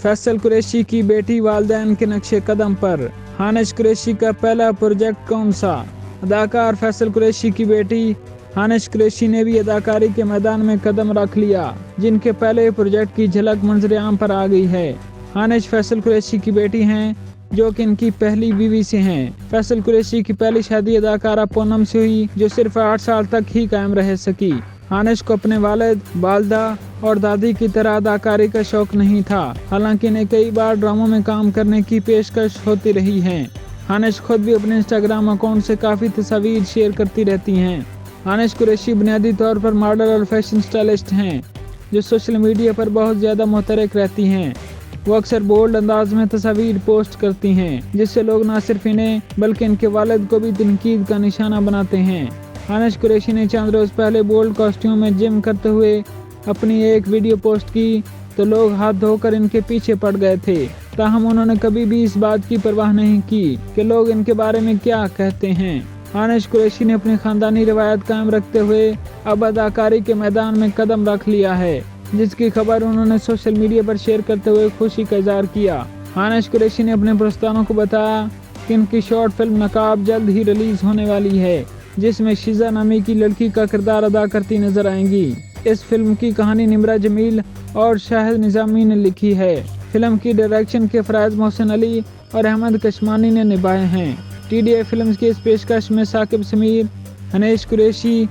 फैसल कुरैशी की बेटी वालिदैन के नक्शे कदम पर। हानिश कुरैशी का पहला प्रोजेक्ट कौन सा? अदाकार फैसल कुरैशी की बेटी हानिश कुरैशी ने भी अदाकारी के मैदान में कदम रख लिया, जिनके पहले प्रोजेक्ट की झलक मंजर आम पर आ गई है। हानिश फैसल कुरैशी की बेटी हैं, जो कि इनकी पहली बीवी से हैं। फैसल कुरैशी की पहली शादी अदाकारा पूनम से हुई, जो सिर्फ 8 साल तक ही कायम रह सकी। हानिश को अपने वालिद, वालदा और दादी की तरह अदाकारी का शौक नहीं था, हालांकि इन्हें कई बार ड्रामों में काम करने की पेशकश होती रही है। हानिश खुद भी अपने इंस्टाग्राम अकाउंट से काफ़ी तस्वीर शेयर करती रहती हैं। हानिश कुरैशी बुनियादी तौर पर मॉडल और फैशन स्टाइलिस्ट हैं, जो सोशल मीडिया पर बहुत ज़्यादा मुतहरक रहती हैं। वो अक्सर बोल्ड अंदाज में तस्वीर पोस्ट करती हैं, जिससे लोग न सिर्फ इन्हें बल्कि इनके वालिद को भी तनकीद का निशाना बनाते हैं। हानिश कुरैशी ने चंद रोज़ पहले बोल्ड कॉस्ट्यूम में जिम करते हुए अपनी एक वीडियो पोस्ट की तो लोग हाथ धोकर इनके पीछे पड़ गए थे। ताहम उन्होंने कभी भी इस बात की परवाह नहीं की कि लोग इनके बारे में क्या कहते हैं। हानिश कुरैशी ने अपनी खानदानी रिवायत कायम रखते हुए अब अदाकारी के मैदान में कदम रख लिया है, जिसकी खबर उन्होंने सोशल मीडिया पर शेयर करते हुए खुशी का इजहार किया। हानिश कुरैशी ने अपने प्रस्तावों को बताया कि इनकी शॉर्ट फिल्म नकाब जल्द ही रिलीज होने वाली है, जिसमें शिजा नामी की लड़की का किरदार अदा करती नजर आएंगी। इस फिल्म की कहानी निम्रा जमील और शाहिद निजामी ने लिखी है। फिल्म की डायरेक्शन के फराज मोहसिन अली और अहमद कशमानी ने निभाए हैं। TDI फिल्म्स की इस पेशकश में साकिब समीर, हनीश कुरैशी,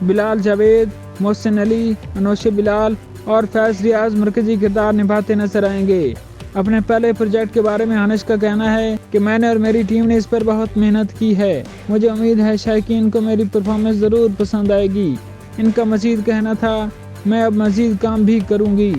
बिलाल जावेद, मोहसिन अली, अनोशे बिलाल और फैज रियाज मरकजी किरदार निभाते नजर आएंगे। अपने पहले प्रोजेक्ट के बारे में हानिश का कहना है कि मैंने और मेरी टीम ने इस पर बहुत मेहनत की है। मुझे उम्मीद है शायकीन को मेरी परफॉर्मेंस ज़रूर पसंद आएगी। इनका मज़ीद कहना था, मैं अब मज़ीद काम भी करूँगी।